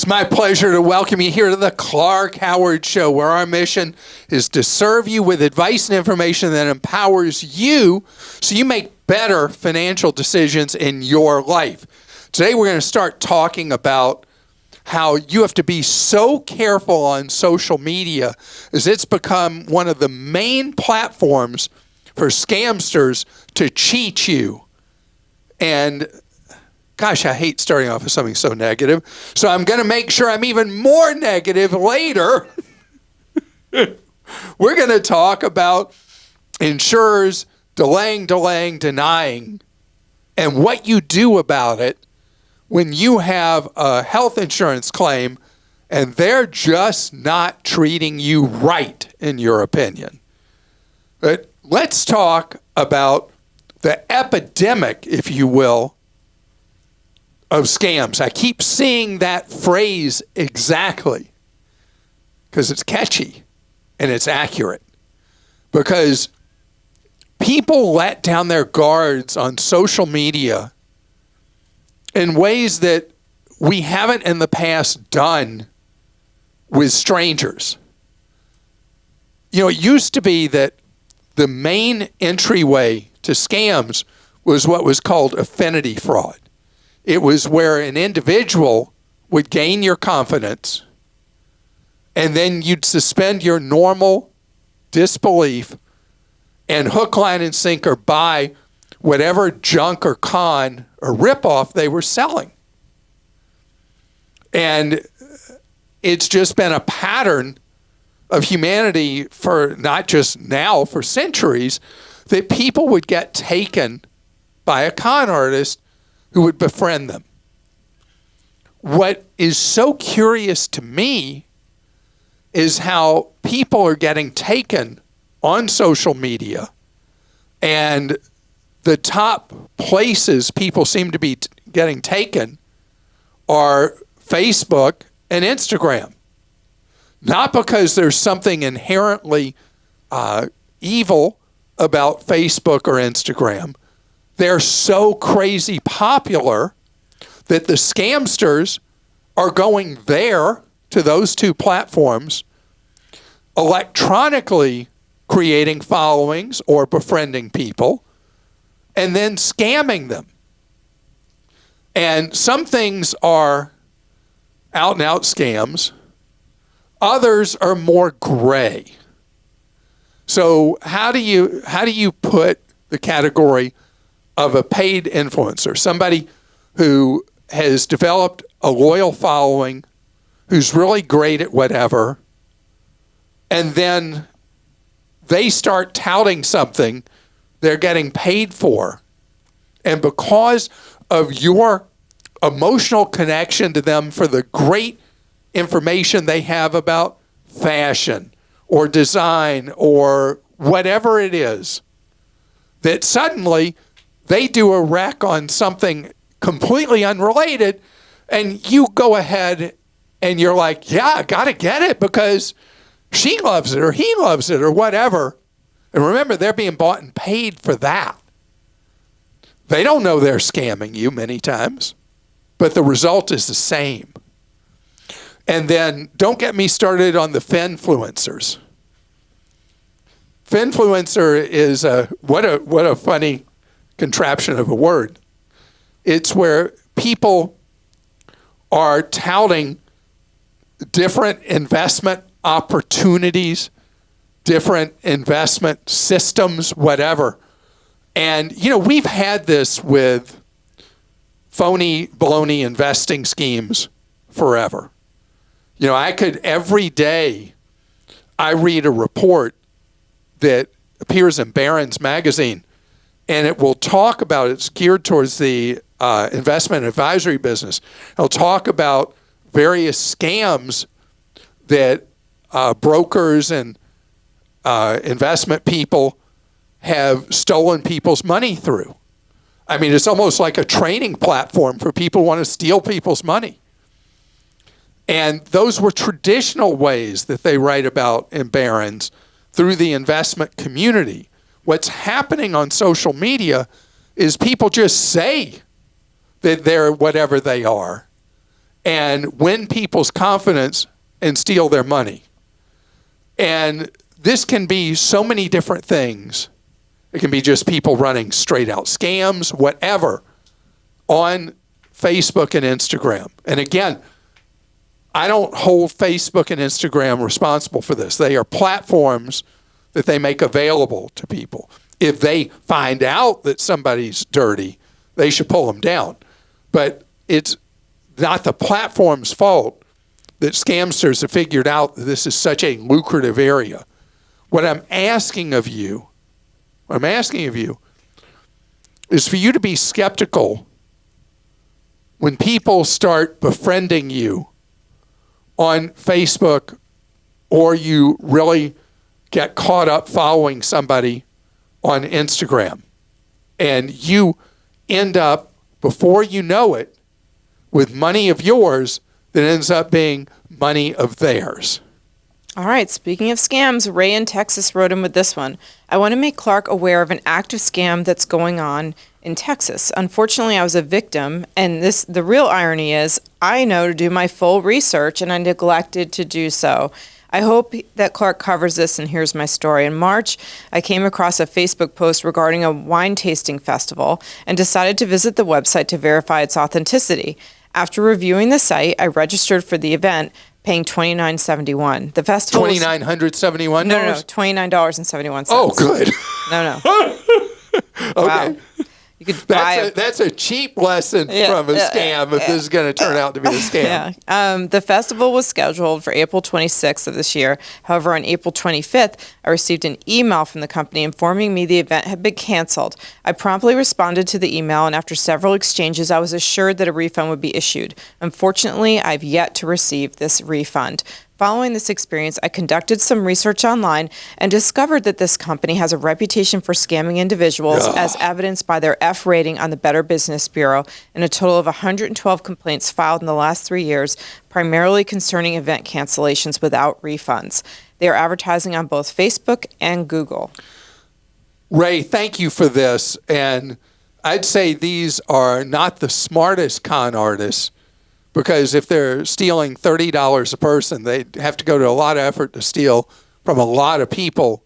my pleasure to welcome you here to the Clark Howard Show, where our mission is to serve you with advice and information that empowers you so you make better financial decisions in your life. Today we're going to start talking about how you have to be so careful on social media as it's become one of the main platforms for scamsters to cheat you. And gosh, I hate starting off with something so negative. So I'm going to make sure I'm even more negative later. We're going to talk about insurers delaying, denying, and what you do about it when you have a health insurance claim and they're just not treating you right, in your opinion. But let's talk about the epidemic, if you will, of scams. I keep seeing that phrase exactly because it's catchy and it's accurate. Because people let down their guards on social media in ways that we haven't in the past done with strangers. You know, it used to be that the main entryway to scams was what was called affinity fraud. It was where an individual would gain your confidence, and then you'd suspend your normal disbelief and hook, line, and sinker buy whatever junk or con or ripoff they were selling. And it's just been a pattern of humanity for not just now, for centuries, that people would get taken by a con artist who would befriend them. What is so curious to me is how people are getting taken on social media, and the top places people seem to be getting taken are Facebook and Instagram. Not because there's something inherently evil about Facebook or Instagram. They're so crazy popular that the scamsters are going there to those two platforms, electronically creating followings or befriending people, and then scamming them. And some things are out and out scams. Others are more gray. So how do you put the category of a paid influencer, somebody who has developed a loyal following, who's really great at whatever, and then they start touting something they're getting paid for, and because of your emotional connection to them for the great information they have about fashion or design or whatever it is, that suddenly they do a rec on something completely unrelated, and you go ahead and you're like, yeah, I got to get it because she loves it or he loves it or whatever. And remember, they're being bought and paid for that. They don't know they're scamming you many times, but the result is the same. And then don't get me started on the finfluencers. Finfluencer is what a funny contraption of a word. It's where people are touting different investment opportunities, different investment systems, whatever. And, you know, we've had this with phony baloney investing schemes forever. You know, every day I read a report that appears in Barron's magazine, and it will talk about, it's geared towards the investment advisory business. It'll talk about various scams that brokers and investment people have stolen people's money through. I mean, it's almost like a training platform for people who want to steal people's money. And those were traditional ways that they write about in Barron's through the investment community. What's happening on social media is people just say that they're whatever they are. and win people's confidence and steal their money. And this can be so many different things. It can be just people running straight out scams, whatever, on Facebook and Instagram. And again, I don't hold Facebook and Instagram responsible for this. They are platforms that they make available to people. If they find out that somebody's dirty, they should pull them down. But it's not the platform's fault that scamsters have figured out that this is such a lucrative area. What I'm asking of you is for you to be skeptical when people start befriending you on Facebook, or you really get caught up following somebody on Instagram, and you end up, before you know it, with money of yours that ends up being money of theirs. All right, speaking of scams, Ray in Texas wrote in with this one. I want to make Clark aware of an active scam that's going on in Texas. Unfortunately, I was a victim, and the real irony is I know to do my full research, and I neglected to do so. I hope that Clark covers this, and here's my story. In March, I came across a Facebook post regarding a wine tasting festival and decided to visit the website to verify its authenticity. After reviewing the site, I registered for the event, paying $29.71. The festival $2,971? No, $29.71. Oh, good. No. Okay. Wow. You could buy that's a cheap lesson from a scam if this is going to turn out to be a scam. Yeah. The festival was scheduled for April 26th of this year. However, on April 25th, I received an email from the company informing me the event had been canceled. I promptly responded to the email, and after several exchanges, I was assured that a refund would be issued. Unfortunately, I've yet to receive this refund. Following this experience, I conducted some research online and discovered that this company has a reputation for scamming individuals, as evidenced by their F rating on the Better Business Bureau, and a total of 112 complaints filed in the last 3 years, primarily concerning event cancellations without refunds. They are advertising on both Facebook and Google. Ray, thank you for this. And I'd say these are not the smartest con artists, because if they're stealing $30 a person, they have to go to a lot of effort to steal from a lot of people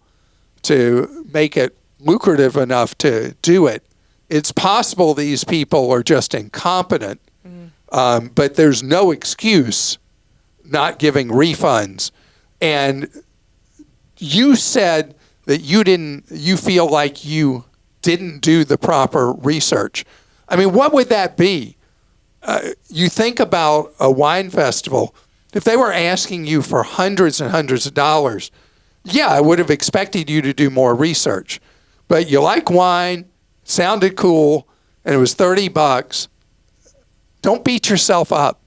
to make it lucrative enough to do it. It's possible these people are just incompetent, but there's no excuse not giving refunds. And you said that you feel like you didn't do the proper research. I mean, what would that be? You think about a wine festival. If they were asking you for hundreds and hundreds of dollars, yeah, I would have expected you to do more research. But you like wine, sounded cool, and it was $30. Don't beat yourself up.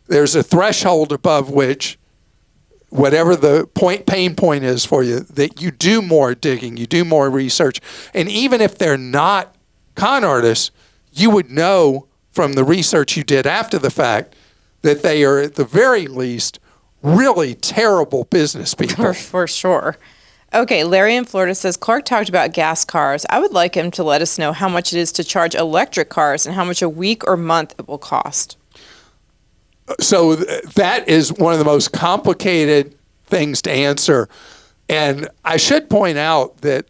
There's a threshold above which, whatever the pain point is for you, that you do more digging, you do more research. And even if they're not con artists, you would know from the research you did after the fact that they are, at the very least, really terrible business people. For sure. Okay, Larry in Florida says, Clark talked about gas cars. I would like him to let us know how much it is to charge electric cars and how much a week or month it will cost. So that is one of the most complicated things to answer. And I should point out that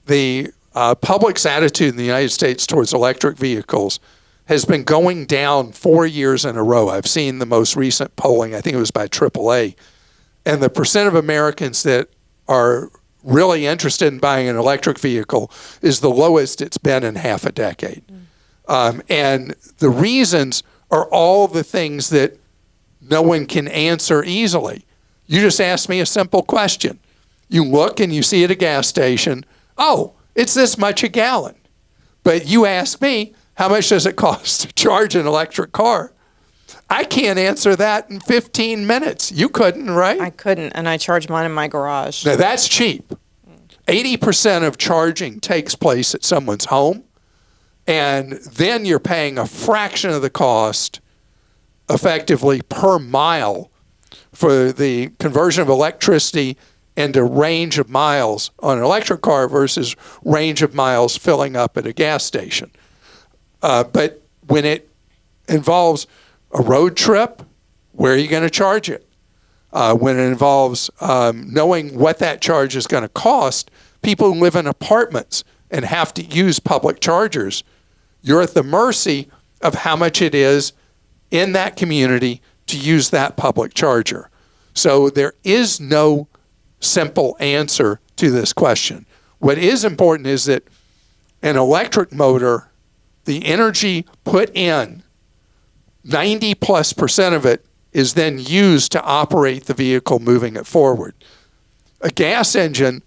the public's attitude in the United States towards electric vehicles has been going down 4 years in a row. I've seen the most recent polling, I think it was by AAA, and the percent of Americans that are really interested in buying an electric vehicle is the lowest it's been in half a decade. And the reasons are all the things that no one can answer easily. You just ask me a simple question. You look and you see at a gas station, oh, it's this much a gallon. But you ask me, how much does it cost to charge an electric car? I can't answer that in 15 minutes. You couldn't, right? I couldn't, and I charge mine in my garage. Now, that's cheap. 80% of charging takes place at someone's home, and then you're paying a fraction of the cost, effectively, per mile for the conversion of electricity into range of miles on an electric car versus range of miles filling up at a gas station. But when it involves a road trip, where are you going to charge it? When it involves knowing what that charge is going to cost, people who live in apartments and have to use public chargers, you're at the mercy of how much it is in that community to use that public charger. So there is no simple answer to this question. What is important is that an electric motor, the energy put in, 90+% of it is then used to operate the vehicle, moving it forward. A gas engine,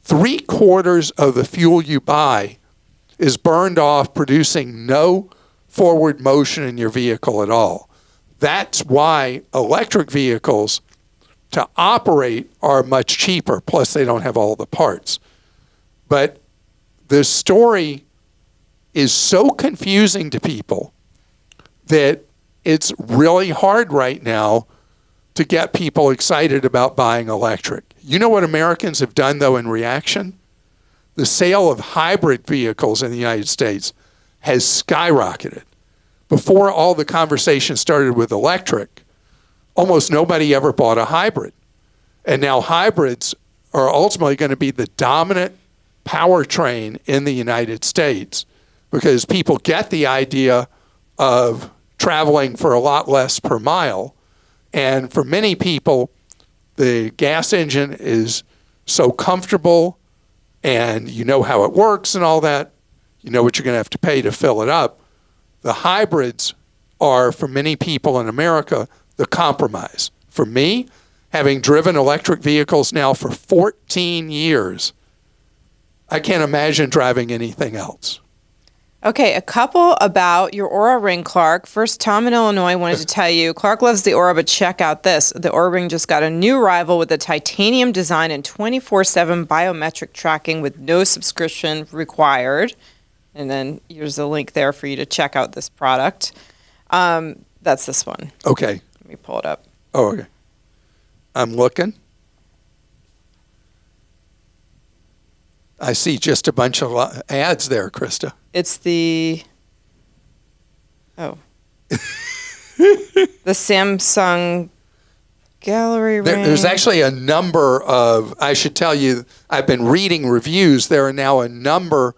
3/4 of the fuel you buy is burned off, producing no forward motion in your vehicle at all. That's why electric vehicles to operate are much cheaper, plus they don't have all the parts. But the story is so confusing to people that it's really hard right now to get people excited about buying electric. You know what Americans have done, though, in reaction? The sale of hybrid vehicles in the United States has skyrocketed. Before all the conversation started with electric, almost nobody ever bought a hybrid. And now hybrids are ultimately going to be the dominant powertrain in the United States because people get the idea of traveling for a lot less per mile. And for many people, the gas engine is so comfortable and you know how it works and all that. You know what you're going to have to pay to fill it up. The hybrids are, for many people in America, the compromise. For me, having driven electric vehicles now for 14 years, I can't imagine driving anything else. Okay, a couple about your Oura Ring, Clark. First, Tom in Illinois wanted to tell you, Clark loves the Oura, but check out this. The Oura Ring just got a new rival with a titanium design and 24/7 biometric tracking with no subscription required. And then here's a link there for you to check out this product. That's this one. Okay. Let me pull it up. Oh, okay. I'm looking. I see just a bunch of ads there, Christa. It's the Samsung Gallery Ring. There's actually a number of, I should tell you, I've been reading reviews. There are now a number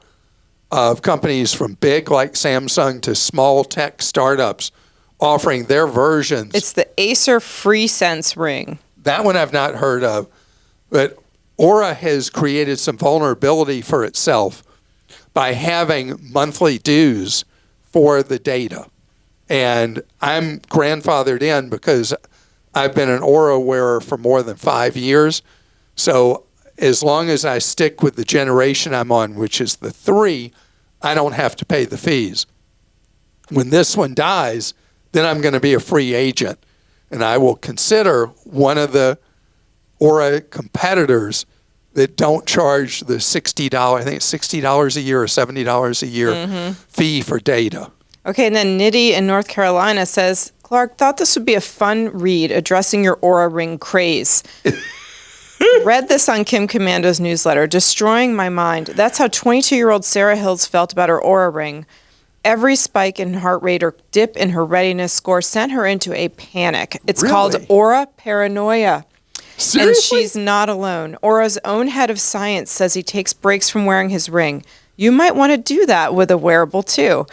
of companies from big like Samsung to small tech startups offering their versions. It's the Acer FreeSense Ring. That one I've not heard of, but Oura has created some vulnerability for itself by having monthly dues for the data. And I'm grandfathered in because I've been an Oura wearer for more than 5 years. So as long as I stick with the generation I'm on, which is the 3, I don't have to pay the fees. When this one dies, then I'm going to be a free agent. And I will consider one of the Oura competitors that don't charge the $60, I think it's $60 a year or $70 a year fee for data. Okay, and then Nidhi in North Carolina says, Clark, thought this would be a fun read addressing your Oura Ring craze. Read this on Kim Commando's newsletter, destroying my mind. That's how 22-year-old Sarah Hills felt about her Oura Ring. Every spike in heart rate or dip in her readiness score sent her into a panic. It's called Aura paranoia. Seriously? And she's not alone. Aura's own head of science says he takes breaks from wearing his ring. You might want to do that with a wearable too.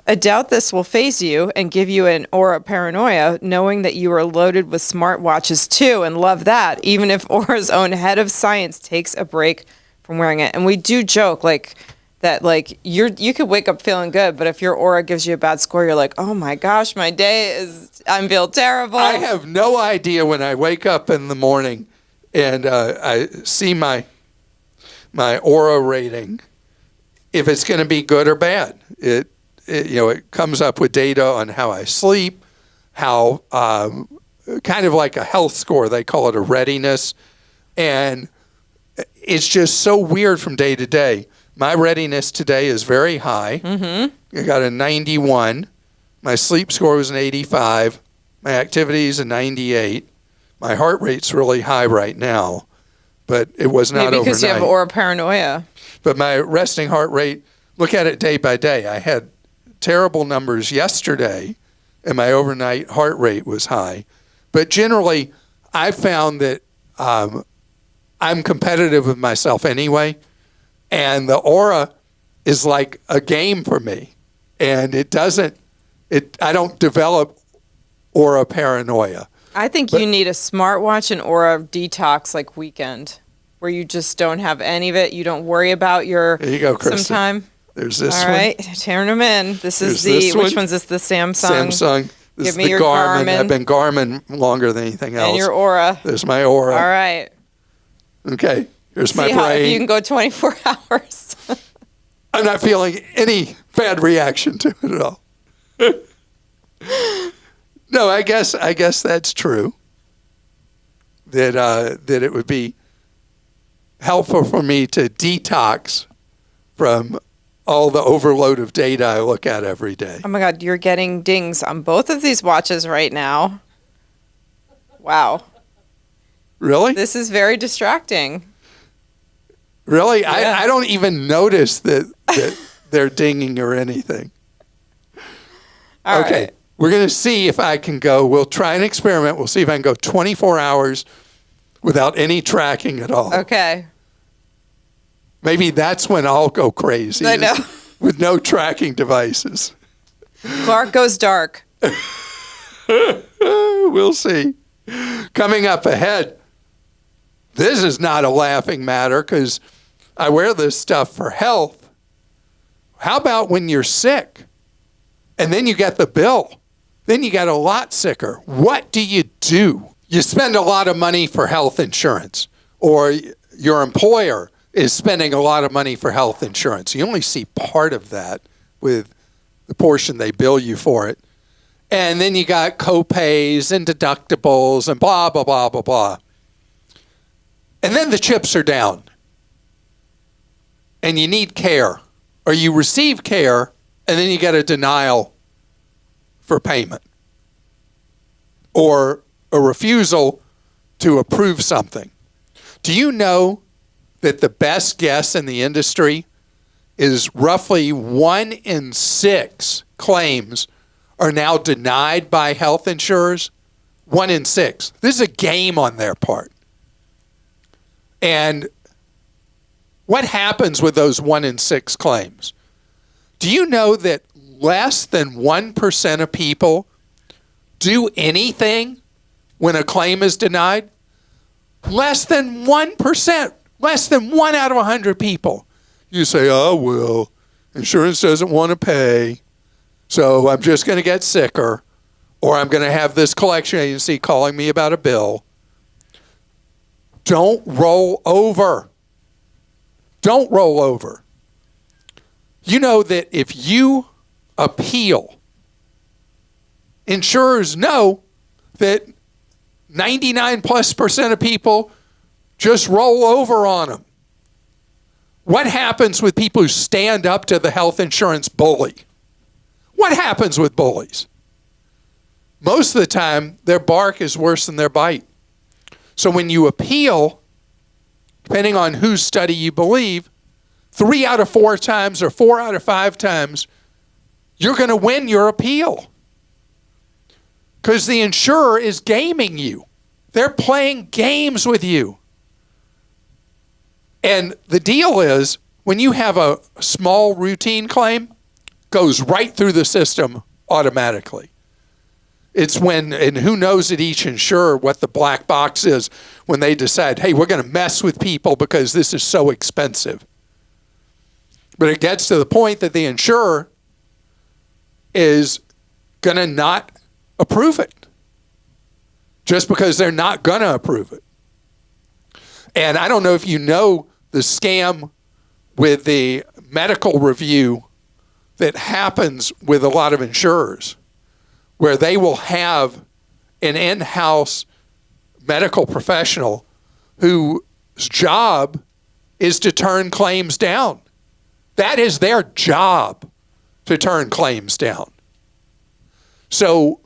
I doubt this will phase you and give you an Oura paranoia, knowing that you are loaded with smartwatches too, and love that, even if Aura's own head of science takes a break from wearing it. And we do joke that you could wake up feeling good, but if your Oura gives you a bad score, you're like, oh my gosh, my day I feel terrible. I have no idea when I wake up in the morning and I see my Oura rating, if it's going to be good or bad. It comes up with data on how I sleep, how kind of like a health score, they call it a readiness. And it's just so weird from day to day. My readiness today is very high. I got a 91. My sleep score was an 85. My activity is a 98. My heart rate's really high right now, but it was not Maybe overnight. because you have Oura paranoia. But my resting heart rate, look at it day by day. I had terrible numbers yesterday, and my overnight heart rate was high. But generally, I found that I'm competitive with myself anyway, and the Oura is like a game for me, and I don't develop Oura paranoia. I think you need a smartwatch and Oura detox like weekend, where you just don't have any of it. You don't worry about your There you go, Christa. sometime. There's this All one. right, tearing them in. This is There's this which one. one's this? The Samsung. Samsung. This Give is me the your Garmin. Garmin. I've been Garmin longer than anything else. And your Oura. There's my Oura. All right. Okay. Here's my See how if you brain. can go 24 hours. I'm not feeling any bad reaction to it at all. No, I guess that's true. That it would be helpful for me to detox from all the overload of data I look at every day. Oh my God, you're getting dings on both of these watches right now. Wow. Really? This is very distracting. Really? Yeah. I don't even notice that they're dinging or anything. All Okay. right. We're going to see if I can go. We'll try an experiment. We'll see if I can go 24 hours without any tracking at all. Okay. Maybe that's when I'll go crazy. I know. With no tracking devices. Clark goes dark. We'll see. Coming up ahead, this is not a laughing matter because I wear this stuff for health. How about when you're sick and then you get the bill? Then you get a lot sicker. What do? You spend a lot of money for health insurance, or your employer is spending a lot of money for health insurance. You only see part of that with the portion they bill you for it. And then you got co-pays and deductibles and blah, blah, blah, blah, blah. And then the chips are down. And you need care. Or you receive care, and then you get a denial for payment. Or a refusal to approve something. Do you know that the best guess in the industry is roughly 1 in 6 claims are now denied by health insurers? 1 in 6. This is a game on their part. And what happens with those 1 in 6 claims? Do you know that less than 1% of people do anything when a claim is denied? Less than 1%. Less than 1 out of 100 people. You say, oh, well, insurance doesn't want to pay, so I'm just going to get sicker, or I'm going to have this collection agency calling me about a bill. Don't roll over. Don't roll over. You know that if you appeal, insurers know that 99+% of people just roll over on them. What happens with people who stand up to the health insurance bully? What happens with bullies? Most of the time, their bark is worse than their bite. So when you appeal, depending on whose study you believe, 3 out of 4 times or 4 out of 5 times, you're going to win your appeal. Because the insurer is gaming you. They're playing games with you. And the deal is, when you have a small routine claim, goes right through the system automatically. It's when, and who knows at each insurer what the black box is when they decide, hey, we're going to mess with people because this is so expensive. But it gets to the point that the insurer is going to not approve it just because they're not going to approve it. And I don't know if you know the scam with the medical review that happens with a lot of insurers, where they will have an in-house medical professional whose job is to turn claims down. That is their job, to turn claims down. So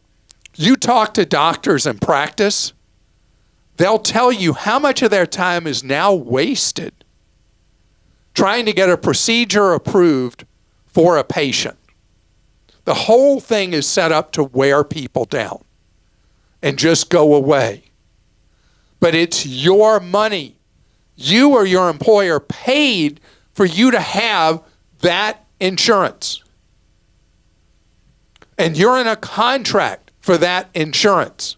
you talk to doctors in practice, they'll tell you how much of their time is now wasted trying to get a procedure approved for a patient. The whole thing is set up to wear people down and just go away. But it's your money. You or your employer paid for you to have that insurance. And you're in a contract for that insurance.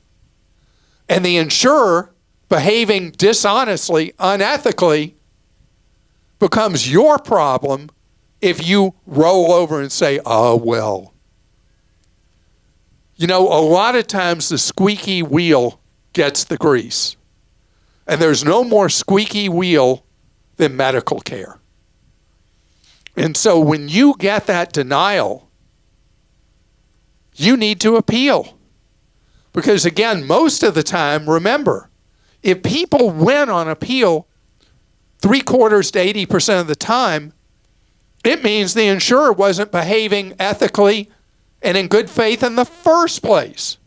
And the insurer behaving dishonestly, unethically, becomes your problem if you roll over and say, oh, well. You know, a lot of times the squeaky wheel gets the grease. And there's no more squeaky wheel than medical care. And so when you get that denial, you need to appeal. Because again, most of the time, remember, if people win on appeal 3/4 to 80% of the time, it means the insurer wasn't behaving ethically and in good faith in the first place.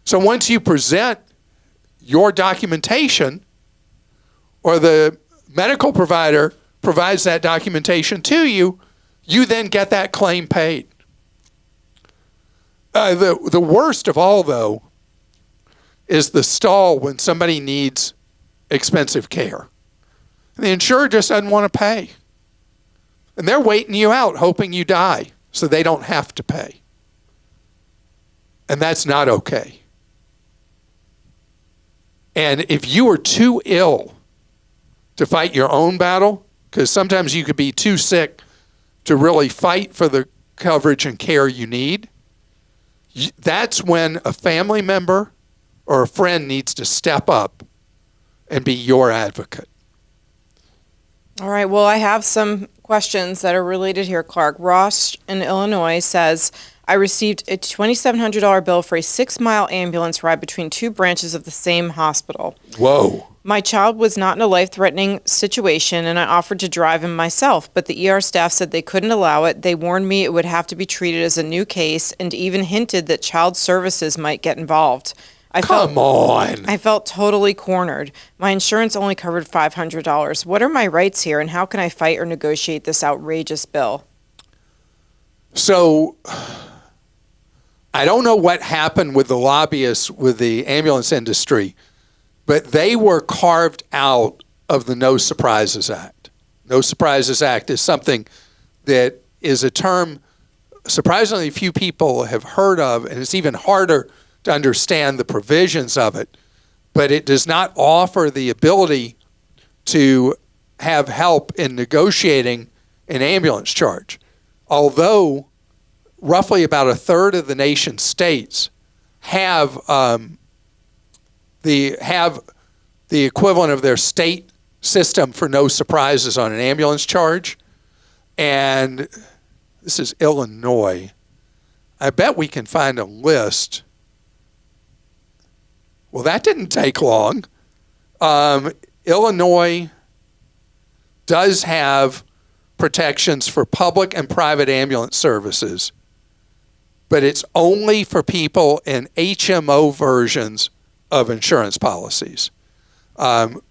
So once you present your documentation, or the medical provider provides that documentation to you, you then get that claim paid. The worst of all, though, is the stall when somebody needs expensive care. And the insurer just doesn't want to pay. And they're waiting you out, hoping you die, so they don't have to pay. And that's not okay. And if you are too ill to fight your own battle, because sometimes you could be too sick to really fight for the coverage and care you need, that's when a family member or a friend needs to step up and be your advocate. All right. Well, I have some questions that are related here, Clark. Rosh in Illinois says, I received a $2,700 bill for a 6-mile ambulance ride between two branches of the same hospital. Whoa. My child was not in a life-threatening situation, and I offered to drive him myself, but the ER staff said they couldn't allow it. They warned me it would have to be treated as a new case and even hinted that child services might get involved. I felt totally cornered. My insurance only covered $500. What are my rights here, and how can I fight or negotiate this outrageous bill? So I don't know what happened with the lobbyists with the ambulance industry, but they were carved out of the No Surprises Act. No Surprises Act is something that is a term surprisingly few people have heard of, and it's even harder to understand the provisions of it, but it does not offer the ability to have help in negotiating an ambulance charge. Although roughly about 1/3 of the nation's states have the equivalent of their state system for no surprises on an ambulance charge, and this is Illinois. I bet we can find a list. Well, that didn't take long. Illinois does have protections for public and private ambulance services, but it's only for people in HMO versions of insurance policies. What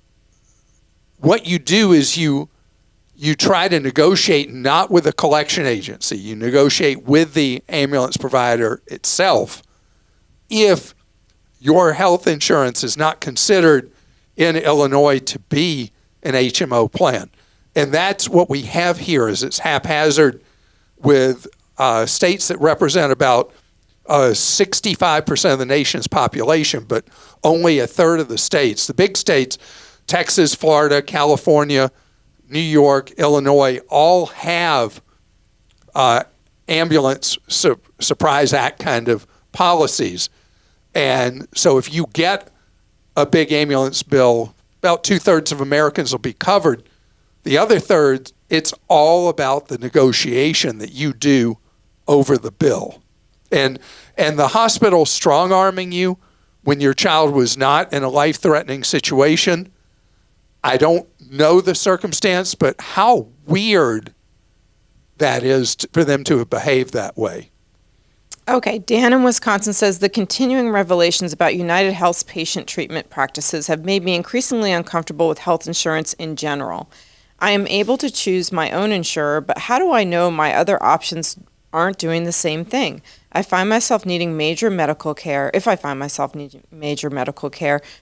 you do is you try to negotiate not with a collection agency. You negotiate with the ambulance provider itself if your health insurance is not considered in Illinois to be an HMO plan. And that's what we have here is it's haphazard with states that represent about 65% of the nation's population, but only 1/3 of the states. The big states, Texas, Florida, California, New York, Illinois, all have ambulance surprise act kind of policies. And so if you get a big ambulance bill, about 2/3 of Americans will be covered. The other third, it's all about the negotiation that you do over the bill. And the hospital strong-arming you when your child was not in a life-threatening situation, I don't know the circumstance, but how weird that is for them to have behaved that way. Okay, Dan in Wisconsin says the continuing revelations about UnitedHealth's patient treatment practices have made me increasingly uncomfortable with health insurance in general. I am able to choose my own insurer, but how do I know my other options aren't doing the same thing. If I find myself needing major medical care,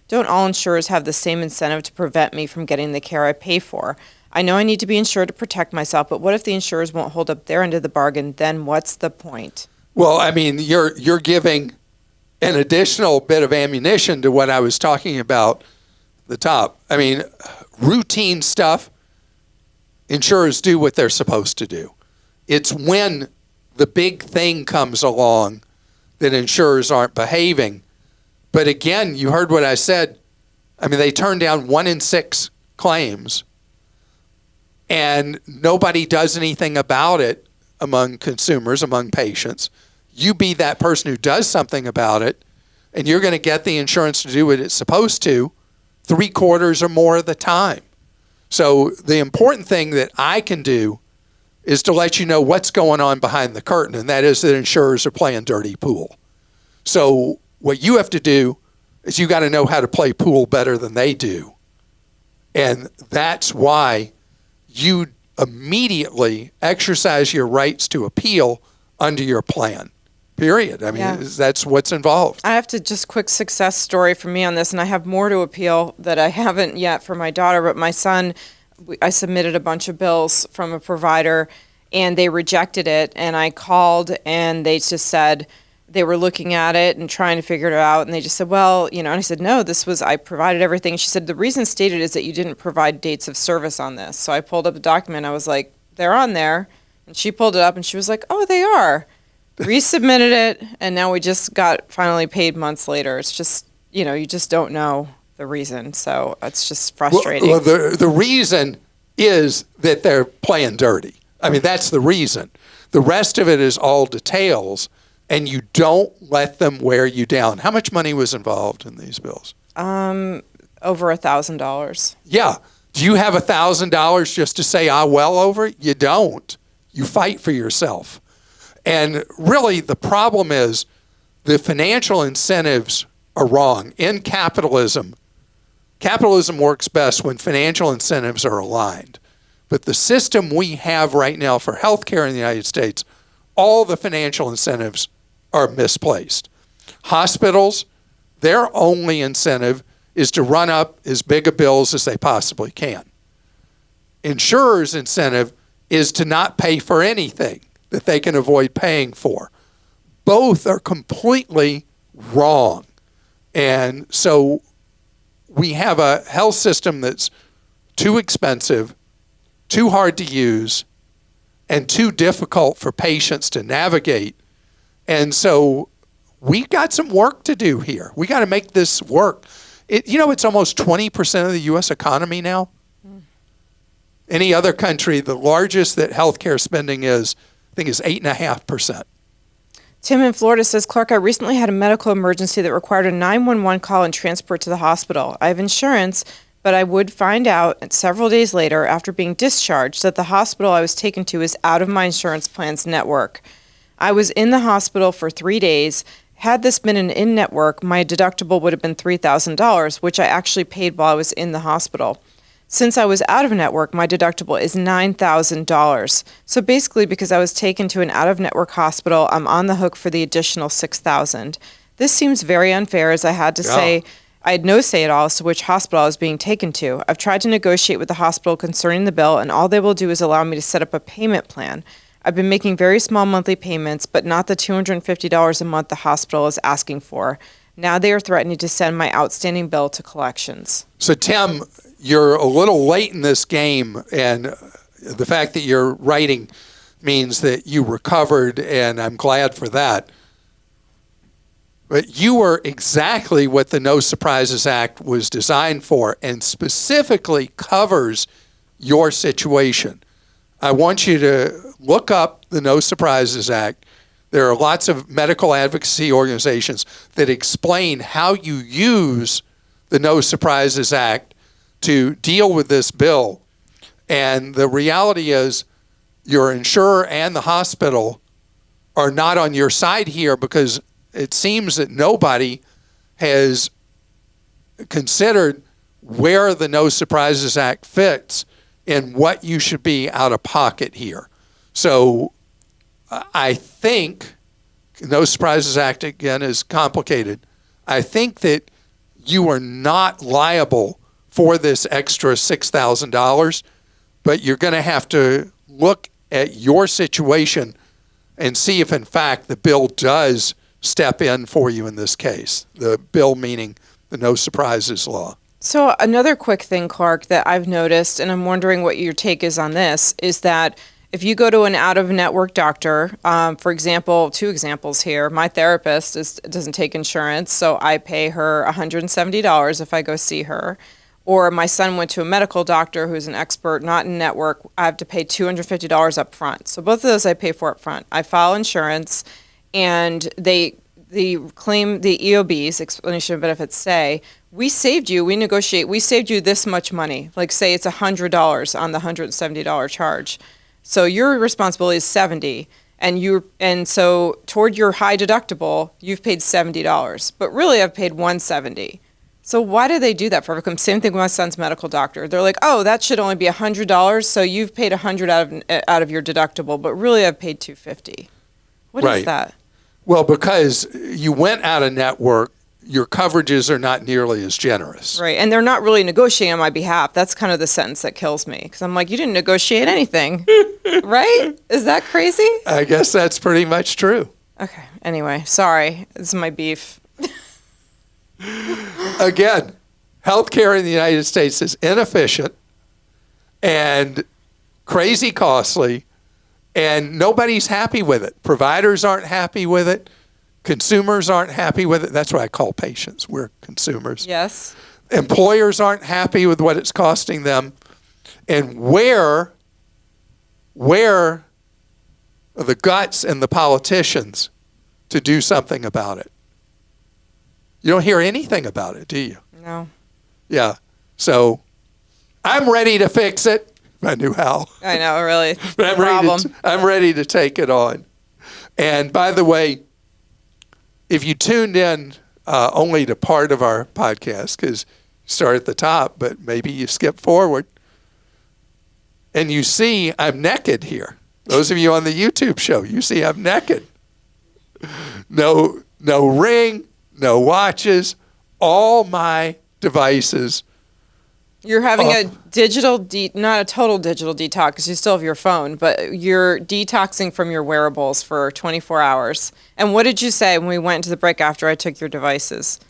don't all insurers have the same incentive to prevent me from getting the care I pay for? I know I need to be insured to protect myself, but what if the insurers won't hold up their end of the bargain? Then what's the point? Well, I mean, you're giving an additional bit of ammunition to what I was talking about at the top. I mean, routine stuff, insurers do what they're supposed to do. It's when the big thing comes along that insurers aren't behaving. But again, you heard what I said. I mean, they turn down 1 in 6 claims, and nobody does anything about it among consumers, among patients. You be that person who does something about it, and you're going to get the insurance to do what it's supposed to 3/4 or more of the time. So the important thing that I can do is to let you know what's going on behind the curtain, and that is that insurers are playing dirty pool. So what you have to do is you got to know how to play pool better than they do. And that's why you immediately exercise your rights to appeal under your plan. Period. I mean, That's what's involved. I have to just quick success story for me on this, and I have more to appeal that I haven't yet for my daughter, but my son, I submitted a bunch of bills from a provider and they rejected it, and I called and they just said they were looking at it and trying to figure it out, and they just said, well, and I said, no, I provided everything. She said, the reason stated is that you didn't provide dates of service on this. So I pulled up the document. I was like, they're on there. And she pulled it up and she was like, oh, they are. Resubmitted it, and now we just got finally paid months later. It's just, you just don't know the reason. So it's just frustrating. Well, the reason is that they're playing dirty. I mean, that's the reason. The rest of it is all details, and you don't let them wear you down. How much money was involved in these bills? Over $1,000. Yeah. Do you have $1,000 just to say, well over it? You don't. You fight for yourself. And really, the problem is the financial incentives are wrong. In capitalism works best when financial incentives are aligned. But the system we have right now for healthcare in the United States, all the financial incentives are misplaced. Hospitals, their only incentive is to run up as big a bills as they possibly can. Insurers' incentive is to not pay for anything that they can avoid paying for. Both are completely wrong. And so we have a health system that's too expensive, too hard to use, and too difficult for patients to navigate. And so we've got some work to do here. We got to make this work. It's almost 20% of the U.S. economy now. Any other country, the largest that healthcare spending is, I think, is 8.5%. Tim in Florida says, Clark, I recently had a medical emergency that required a 911 call and transport to the hospital. I have insurance, but I would find out several days later after being discharged that the hospital I was taken to is out of my insurance plan's network. I was in the hospital for 3 days. Had this been an in-network, my deductible would have been $3,000, which I actually paid while I was in the hospital. Since I was out of network, my deductible is $9,000. So basically, because I was taken to an out-of-network hospital, I'm on the hook for the additional $6,000. This seems very unfair, as I had no say at all as to which hospital I was being taken to. I've tried to negotiate with the hospital concerning the bill, and all they will do is allow me to set up a payment plan. I've been making very small monthly payments, but not the $250 a month the hospital is asking for. Now they are threatening to send my outstanding bill to collections. So, Tim, you're a little late in this game, and the fact that you're writing means that you recovered, and I'm glad for that. But you were exactly what the No Surprises Act was designed for, and specifically covers your situation. I want you to look up the No Surprises Act. There are lots of medical advocacy organizations that explain how you use the No Surprises Act to deal with this bill. And the reality is your insurer and the hospital are not on your side here, because it seems that nobody has considered where the No Surprises Act fits and what you should be out of pocket here. So I think, No Surprises Act, again, is complicated. I think that you are not liable for this extra $6,000, but you're going to have to look at your situation and see if, in fact, the bill does step in for you in this case. The bill meaning the No Surprises law. So another quick thing, Clark, that I've noticed, and I'm wondering what your take is on this, is that if you go to an out-of-network doctor, for example, 2 examples here, my therapist doesn't take insurance, so I pay her $170 if I go see her. Or my son went to a medical doctor who's an expert, not in network, I have to pay $250 up front. So both of those I pay for up front. I file insurance, and they claim, the EOBs, explanation of benefits, say, we saved you, we negotiate, we saved you this much money. Like, say it's $100 on the $170 charge. So your responsibility is $70, and so toward your high deductible, you've paid $70. But really, I've paid $170. So why do they do that for everyone? Same thing with my son's medical doctor. They're like, oh, that should only be $100, so you've paid $100 out of your deductible, but really I've paid $250. What is that? Well, because you went out of network, your coverages are not nearly as generous. Right, and they're not really negotiating on my behalf. That's kind of the sentence that kills me, because I'm like, you didn't negotiate anything, right? Is that crazy? I guess that's pretty much true. Okay, anyway, sorry. This is my beef. Again, healthcare in the United States is inefficient and crazy costly, and nobody's happy with it. Providers aren't happy with it. Consumers aren't happy with it. That's what I call patients. We're consumers. Yes. Employers aren't happy with what it's costing them. And where are the guts and the politicians to do something about it? You don't hear anything about it, do you? No. Yeah. So I'm ready to fix it. I knew how. I know, really. I'm ready to take it on. And by the way, if you tuned in only to part of our podcast, because you start at the top, but maybe you skip forward, and you see I'm naked here. Those of you on the YouTube show, you see I'm naked. No ring, no watches, all my devices. You're having a digital, not a total digital detox, because you still have your phone, but you're detoxing from your wearables for 24 hours. And what did you say when we went into the break after I took your devices?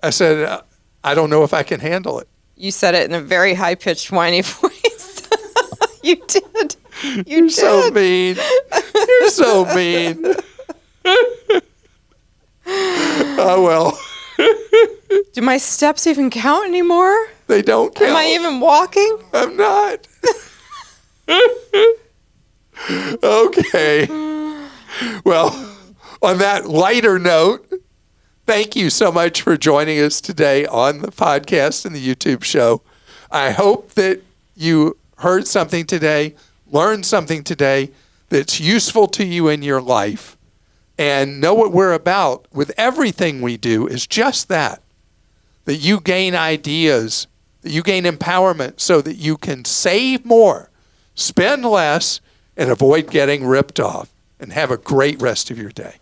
I said, I don't know if I can handle it. You said it in a very high-pitched, whiny voice. You did. You're so mean. You're so mean. Oh, well. Do my steps even count anymore? They don't count. Am I even walking? I'm not. Okay. Well, on that lighter note, thank you so much for joining us today on the podcast and the YouTube show. I hope that you heard something today, learned something today that's useful to you in your life, and know what we're about with everything we do is just that you gain ideas, that you gain empowerment so that you can save more, spend less, and avoid getting ripped off. And have a great rest of your day.